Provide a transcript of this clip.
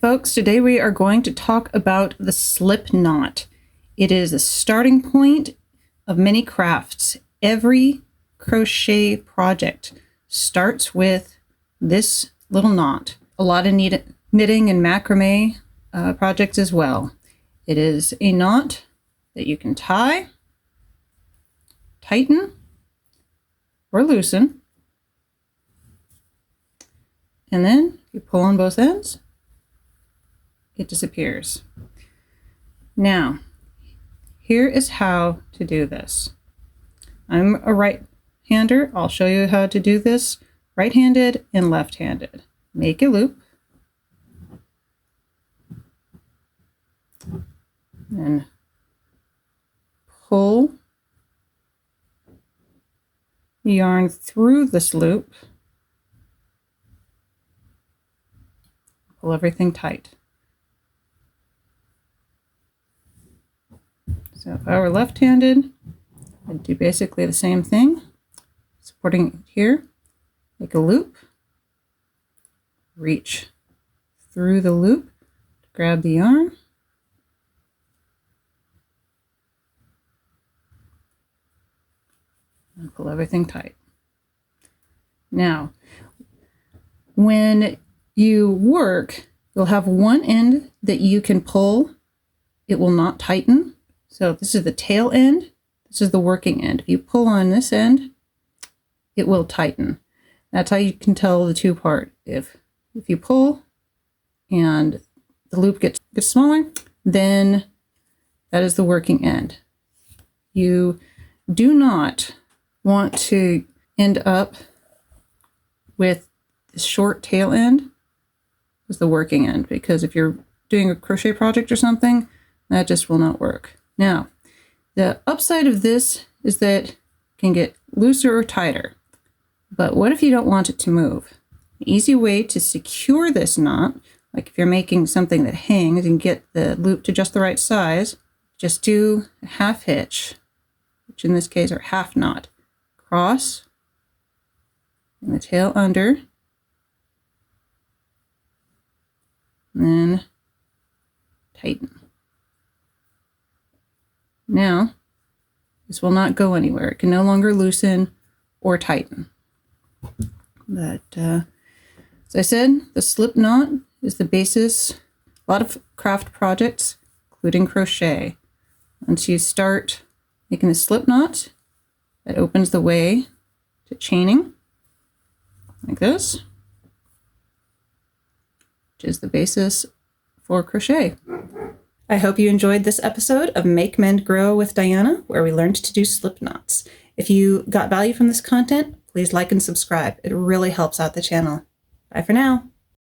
right, folks, today we are going to talk about the slip knot. It is the starting point of many crafts. Every crochet project starts with this little knot. A lot of knitting and macrame projects as well. It is a knot that you can tie, tighten, or loosen. And then you pull on both ends, it disappears. Now, here is how to do this. I'm a right-hander. I'll show you how to do this right-handed and left-handed. Make a loop. And pull the yarn through this loop. Pull everything tight. So if I were left-handed, I'd do basically the same thing. Supporting it here, make a loop, reach through the loop, grab the yarn, and pull everything tight. Now, when you work, you'll have one end that you can pull. It will not tighten. So this is the tail end. This is the working end. If you pull on this end, it will tighten. That's how you can tell the two apart. If you pull and the loop gets smaller, then that is the working end. You do not want to end up with the short tail end as the working end, because if you're doing a crochet project or something, that just will not work. Now, the upside of this is that it can get looser or tighter. But what if you don't want it to move? An easy way to secure this knot, like if you're making something that hangs and get the loop to just the right size, just do a half hitch, which in this case are half knot. Cross, and the tail under, and then tighten. Now, this will not go anywhere. It can no longer loosen or tighten. But as I said, the slip knot is the basis. A lot of craft projects, including crochet. Once you start making the slip knot, that opens the way to chaining, like this, which is the basis for crochet. I hope you enjoyed this episode of Make, Mend, Grow with Diana, where we learned to do slip knots. If you got value from this content, please like and subscribe. It really helps out the channel. Bye for now.